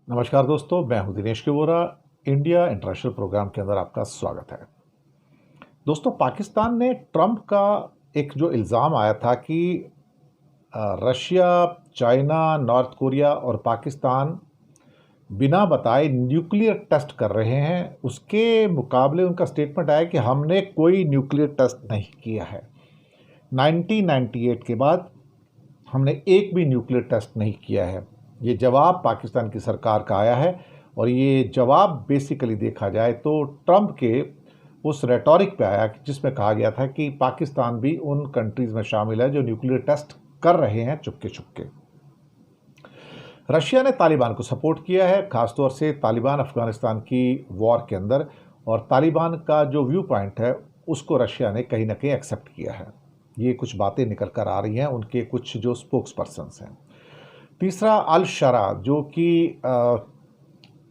नमस्कार दोस्तों, मैं हूं दिनेश के वोरा। इंडिया इंटरनेशनल प्रोग्राम के अंदर आपका स्वागत है। दोस्तों, पाकिस्तान ने ट्रंप का एक जो इल्ज़ाम आया था कि रशिया, चाइना, नॉर्थ कोरिया और पाकिस्तान बिना बताए न्यूक्लियर टेस्ट कर रहे हैं, उसके मुकाबले उनका स्टेटमेंट आया कि हमने कोई न्यूक्लियर टेस्ट नहीं किया है। 1998 के बाद हमने एक भी न्यूक्लियर टेस्ट नहीं किया है। ये जवाब पाकिस्तान की सरकार का आया है और ये जवाब बेसिकली देखा जाए तो ट्रंप के उस रेटोरिक पे आया जिसमें कहा गया था कि पाकिस्तान भी उन कंट्रीज़ में शामिल है जो न्यूक्लियर टेस्ट कर रहे हैं चुपके चुपके। रशिया ने तालिबान को सपोर्ट किया है, ख़ासतौर से तालिबान अफ़गानिस्तान की वॉर के अंदर, और तालिबान का जो व्यू पॉइंट है उसको रशिया ने कहीं ना कहीं एक्सेप्ट किया है। ये कुछ बातें निकल कर आ रही हैं उनके कुछ जो स्पोक्स पर्सन्स हैं। तीसरा, अल शरा, जो कि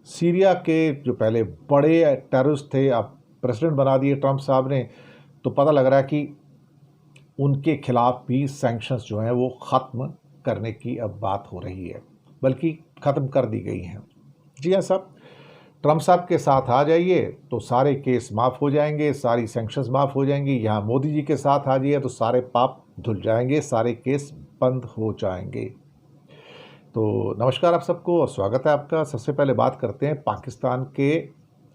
सीरिया के जो पहले बड़े टेररिस्ट थे, अब प्रेसिडेंट बना दिए ट्रंप साहब ने, तो पता लग रहा है कि उनके खिलाफ भी सैंक्शंस जो हैं वो ख़त्म करने की अब बात हो रही है, बल्कि ख़त्म कर दी गई हैं। जी हाँ साहब, ट्रंप साहब के साथ आ जाइए तो सारे केस माफ़ हो जाएंगे, सारी सैंक्शंस माफ़ हो जाएंगी। यहाँ मोदी जी के साथ आ जाइए तो सारे पाप धुल जाएंगे, सारे केस बंद हो जाएंगे। तो नमस्कार आप सबको और स्वागत है आपका। सबसे पहले बात करते हैं पाकिस्तान के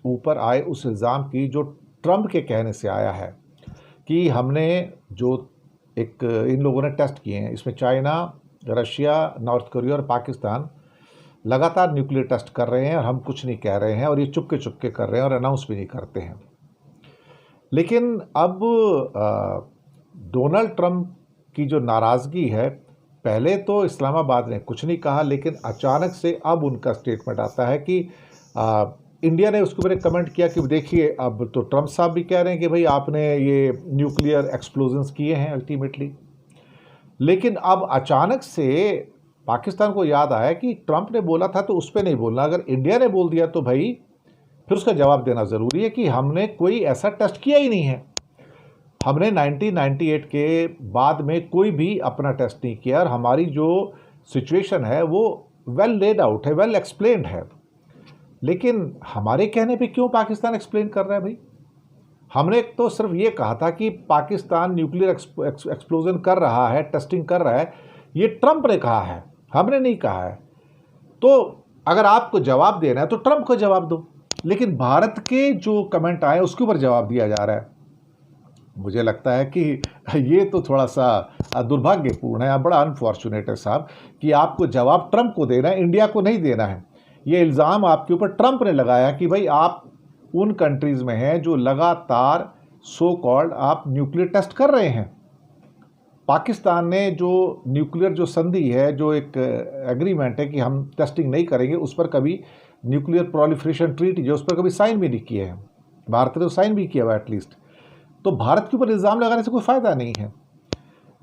ऊपर आए उस इल्ज़ाम की जो ट्रंप के कहने से आया है कि हमने जो इन लोगों ने टेस्ट किए हैं, इसमें चाइना, रशिया, नॉर्थ कोरिया और पाकिस्तान लगातार न्यूक्लियर टेस्ट कर रहे हैं और हम कुछ नहीं कह रहे हैं, और ये चुपके चुपके कर रहे हैं और अनाउंस भी नहीं करते हैं। लेकिन अब डोनाल्ड ट्रंप की जो नाराज़गी है, पहले तो इस्लामाबाद ने कुछ नहीं कहा, लेकिन अचानक से अब उनका स्टेटमेंट आता है कि इंडिया ने उसके ऊपर एक कमेंट किया कि देखिए, अब तो ट्रंप साहब भी कह रहे हैं कि भाई आपने ये न्यूक्लियर एक्सप्लोजन्स किए हैं अल्टीमेटली। लेकिन अब अचानक से पाकिस्तान को याद आया कि ट्रंप ने बोला था तो उस पर नहीं बोलना, अगर इंडिया ने बोल दिया तो भाई फिर उसका जवाब देना ज़रूरी है कि हमने कोई ऐसा टेस्ट किया ही नहीं है। हमने 1998 के बाद में कोई भी अपना टेस्ट नहीं किया और हमारी जो सिचुएशन है वो वेल लेड आउट है, वेल एक्सप्लेन्ड है। लेकिन हमारे कहने पे क्यों पाकिस्तान एक्सप्लेन कर रहा है भाई? हमने तो सिर्फ ये कहा था कि पाकिस्तान न्यूक्लियर एक्सप्लोजन कर रहा है, टेस्टिंग कर रहा है, ये ट्रंप ने कहा है, हमने नहीं कहा है। तो अगर आपको जवाब देना है तो ट्रंप को जवाब दो, लेकिन भारत के जो कमेंट आए उसके ऊपर जवाब दिया जा रहा है। मुझे लगता है कि ये तो थोड़ा सा दुर्भाग्यपूर्ण है, बड़ा अनफॉर्चुनेट है साहब कि आपको जवाब ट्रंप को देना है, इंडिया को नहीं देना है। ये इल्ज़ाम आपके ऊपर ट्रंप ने लगाया कि भाई आप उन कंट्रीज़ में हैं जो लगातार सो कॉल्ड आप न्यूक्लियर टेस्ट कर रहे हैं। पाकिस्तान ने जो न्यूक्लियर जो संधि है, जो एक एग्रीमेंट है कि हम टेस्टिंग नहीं करेंगे, उस पर कभी न्यूक्लियर प्रोलिफरेशन ट्रीटी जो उस पर कभी साइन भी नहीं किए हैं। भारत ने तो साइन भी किया हुआ एटलीस्ट। तो भारत के ऊपर इल्ज़ाम लगाने से कोई फ़ायदा नहीं है।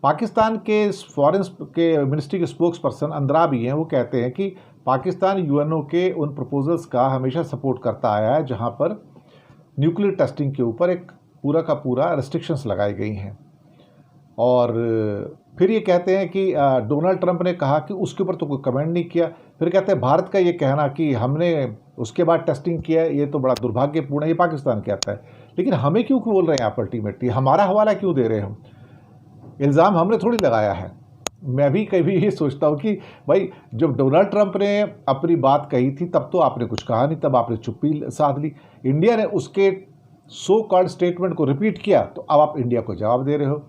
पाकिस्तान के फॉरेन के मिनिस्ट्री के स्पोक्स पर्सन अंद्राबी हैं, वो कहते हैं कि पाकिस्तान यूएनओ के उन प्रपोजल्स का हमेशा सपोर्ट करता आया है जहां पर न्यूक्लियर टेस्टिंग के ऊपर एक पूरा का पूरा रेस्ट्रिक्शंस लगाई गई हैं। और फिर ये कहते हैं कि डोनाल्ड ट्रंप ने कहा कि उसके ऊपर तो कोई कमेंट नहीं किया। फिर कहते हैं भारत का ये कहना कि हमने उसके बाद टेस्टिंग किया, ये तो बड़ा दुर्भाग्यपूर्ण है, ये पाकिस्तान कहता है। लेकिन हमें क्यों बोल रहे हैं आप अल्टीमेटली, हमारा हवाला क्यों दे रहे हैं? हम इल्ज़ाम हमने थोड़ी लगाया है। मैं भी कभी ये सोचता हूँ कि भाई जब डोनाल्ड ट्रंप ने अपनी बात कही थी तब तो आपने कुछ कहा नहीं, तब आपने चुप्पी साध ली। इंडिया ने उसके सो कॉल्ड स्टेटमेंट को रिपीट किया तो अब आप इंडिया को जवाब दे रहे हो।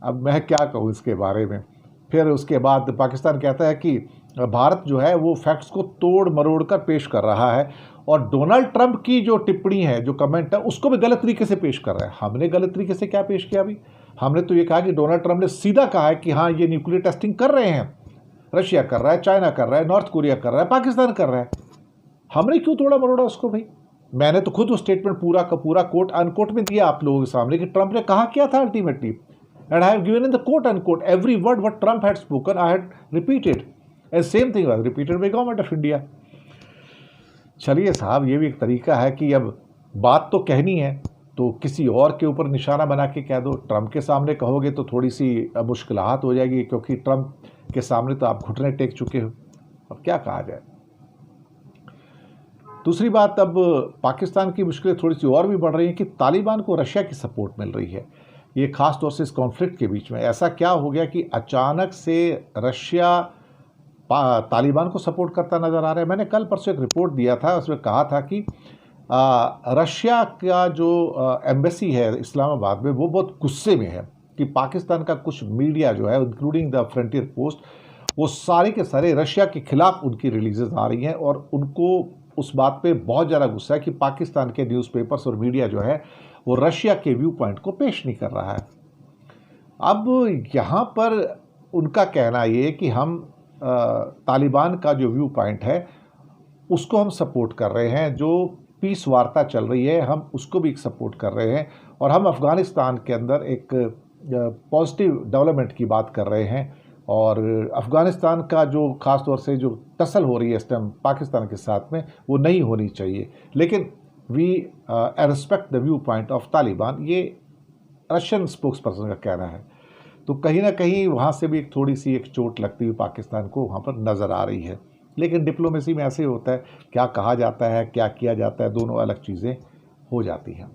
अब मैं क्या कहूँ इसके बारे में। फिर उसके बाद पाकिस्तान कहता है कि भारत जो है वो फैक्ट्स को तोड़ मरोड़ कर पेश कर रहा है, और डोनाल्ड ट्रंप की जो टिप्पणी है, जो कमेंट है, उसको भी गलत तरीके से पेश कर रहा है। हमने गलत तरीके से क्या पेश किया अभी? हमने तो ये कहा कि डोनाल्ड ट्रंप ने सीधा कहा है कि हाँ ये न्यूक्लियर टेस्टिंग कर रहे हैं, रशिया कर रहा है, चाइना कर रहा है, नॉर्थ कोरिया कर रहा है, पाकिस्तान कर रहा है। हमने क्यों तोड़ा मरोड़ा उसको भाई? मैंने तो खुद वो स्टेटमेंट पूरा का पूरा कोट अनकोट में दिया आप लोगों के सामने कि ट्रंप ने कहा क्या था ultimately, and I have given in the quote unquote every word what Trump had spoken, I had repeated, and same thing was repeated by government of India. चलिए साहब, ये भी एक तरीका है कि अब बात तो कहनी है तो किसी और के ऊपर निशाना बना के कह दो। ट्रंप के सामने कहोगे तो थोड़ी सी मुश्किलात हो जाएगी, क्योंकि ट्रंप के सामने तो आप घुटने टेक चुके हो। अब क्या कहा जाए। दूसरी बात, अब पाकिस्तान की मुश्किलें थोड़ी सी और भी बढ़ रही हैं कि तालिबान को रशिया की सपोर्ट मिल रही है। ये ख़ास तौर से इस कॉन्फ्लिक्ट के बीच में ऐसा क्या हो गया कि अचानक से रशिया तालिबान को सपोर्ट करता नज़र आ रहा है। मैंने कल परसों एक रिपोर्ट दिया था, उसमें कहा था कि रशिया का जो एम्बेसी है इस्लामाबाद में, वो बहुत गुस्से में है कि पाकिस्तान का कुछ मीडिया जो है, इंक्लूडिंग द फ्रंटियर पोस्ट, वो सारे के सारे रशिया के खिलाफ उनकी रिलीजेस आ रही हैं और उनको उस बात पे बहुत ज़्यादा गुस्सा है कि पाकिस्तान के न्यूज़पेपर्स और मीडिया जो है वो रशिया के व्यू पॉइंट को पेश नहीं कर रहा है। अब यहाँ पर उनका कहना ये कि हम तालिबान का जो व्यू पॉइंट है उसको हम सपोर्ट कर रहे हैं, जो पीस वार्ता चल रही है हम उसको भी सपोर्ट कर रहे हैं, और हम अफ़गानिस्तान के अंदर एक पॉजिटिव डेवलपमेंट की बात कर रहे हैं, और अफ़गानिस्तान का जो ख़ास तौर से जो टसल हो रही है इस टाइम पाकिस्तान के साथ में, वो नहीं होनी चाहिए। लेकिन we respect the view point of Taliban, ये रशियन स्पोक्स पर्सन का कहना है। तो कहीं ना कहीं वहाँ से भी थोड़ी सी एक चोट लगती हुई पाकिस्तान को वहाँ पर नज़र आ रही है। लेकिन डिप्लोमेसी में ऐसे होता है, क्या कहा जाता है क्या किया जाता है, दोनों अलग चीज़ें हो जाती हैं।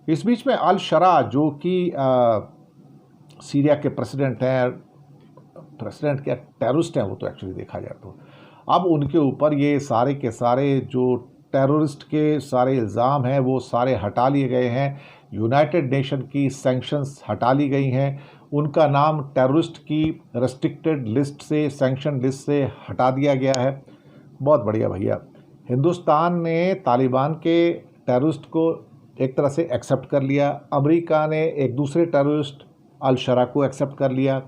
इस बीच में अल शरा जो कि सीरिया के प्रेसिडेंट हैं, प्रेसिडेंट क्या टेररिस्ट हैं वो तो एक्चुअली देखा जाए तो, अब उनके ऊपर ये सारे के सारे जो टेररिस्ट के सारे इल्ज़ाम हैं वो सारे हटा लिए गए हैं। यूनाइटेड नेशन की सैंक्शंस हटा ली गई हैं, उनका नाम टेररिस्ट की रेस्ट्रिक्टेड लिस्ट से, सैंक्शन लिस्ट से हटा दिया गया है। बहुत बढ़िया भैया, हिंदुस्तान ने तालिबान के टेररिस्ट को एक तरह से एक्सेप्ट कर लिया, अमेरिका ने एक दूसरे टेररिस्ट अल शरा को एक्सेप्ट कर लिया।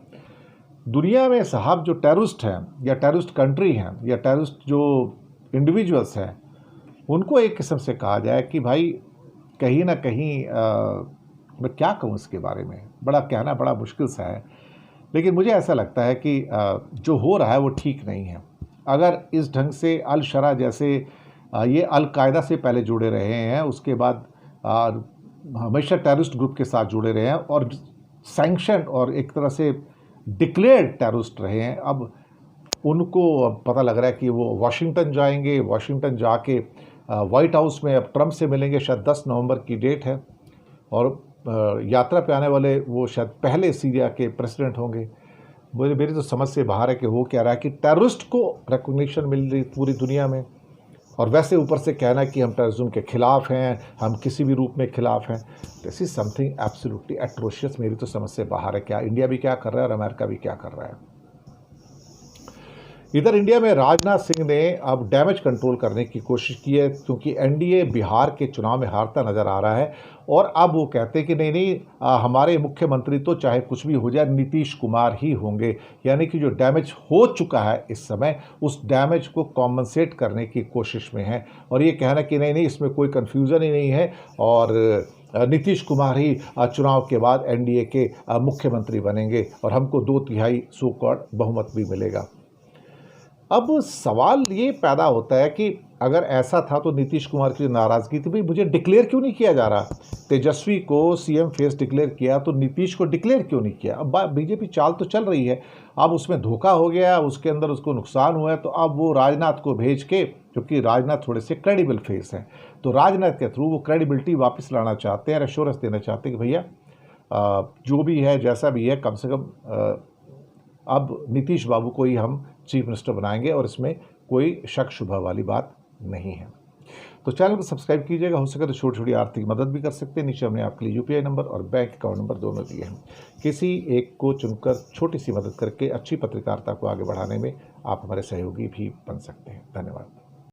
दुनिया में साहब जो टेररिस्ट हैं या टेररिस्ट कंट्री हैं या टेररिस्ट जो इंडिविजुअल्स हैं, उनको एक किस्म से कहा जाए कि भाई कहीं ना कहीं मैं क्या कहूँ इसके बारे में, बड़ा कहना बड़ा मुश्किल सा है, लेकिन मुझे ऐसा लगता है कि जो हो रहा है वो ठीक नहीं है। अगर इस ढंग से अल शरा जैसे ये अल कायदा से पहले जुड़े रहे हैं, उसके बाद हमेशा टेररिस्ट ग्रुप के साथ जुड़े रहे हैं और सैंक्शन और एक तरह से डिक्लेयर्ड टेररिस्ट रहे हैं, अब उनको अब पता लग रहा है कि वो वाशिंगटन जाएंगे, वाशिंगटन जाके वाइट हाउस में अब ट्रंप से मिलेंगे। शायद 10 नवंबर की डेट है और यात्रा पे आने वाले वो शायद पहले सीरिया के प्रेसिडेंट होंगे। मेरी तो समझ से बाहर है कि वो कह रहा है कि टेररिस्ट को रिकॉग्निशन मिल रही पूरी दुनिया में, और वैसे ऊपर से कहना कि हम टेररिज्म के ख़िलाफ़ हैं, हम किसी भी रूप में ख़िलाफ़ हैं। This is something absolutely atrocious. मेरी तो समझ से बाहर है क्या इंडिया भी क्या कर रहा है और अमेरिका भी क्या कर रहा है। इधर इंडिया में राजनाथ सिंह ने अब डैमेज कंट्रोल करने की कोशिश की है, क्योंकि एनडीए बिहार के चुनाव में हारता नज़र आ रहा है, और अब वो कहते हैं कि नहीं हमारे मुख्यमंत्री तो चाहे कुछ भी हो जाए नीतीश कुमार ही होंगे। यानी कि जो डैमेज हो चुका है इस समय, उस डैमेज को कॉम्पनसेट करने की कोशिश में है, और ये कहना कि नहीं इसमें कोई कन्फ्यूज़न ही नहीं है और नीतीश कुमार ही चुनाव के बाद एनडीए के मुख्यमंत्री बनेंगे और हमको 2/3 सो कॉल्ड बहुमत भी मिलेगा। अब सवाल ये पैदा होता है कि अगर ऐसा था तो नीतीश कुमार की नाराज़गी थी, भाई मुझे डिक्लेयर क्यों नहीं किया जा रहा? तेजस्वी को सीएम फेस डिक्लेयर किया तो नीतीश को डिक्लेयर क्यों नहीं किया? अब बीजेपी चाल तो चल रही है, अब उसमें धोखा हो गया, उसके अंदर उसको नुकसान हुआ है, तो अब वो राजनाथ को भेज के, क्योंकि राजनाथ थोड़े से क्रेडिबल फेस हैं, तो राजनाथ के थ्रू वो क्रेडिबिलिटी वापस लाना चाहते हैं, एश्योरेंस देना चाहते हैं कि भैया जो भी है जैसा भी है, कम से कम अब नीतीश बाबू को ही हम चीफ मिनिस्टर बनाएंगे और इसमें कोई शक शुबह वाली बात नहीं है। तो चैनल को सब्सक्राइब कीजिएगा, हो सके तो छोटी छोटी आर्थिक मदद भी कर सकते हैं। नीचे हमने आपके लिए यूपीआई नंबर और बैंक अकाउंट नंबर दोनों दिए हैं। किसी एक को चुनकर छोटी सी मदद करके अच्छी पत्रकारिता को आगे बढ़ाने में आप हमारे सहयोगी भी बन सकते हैं। धन्यवाद।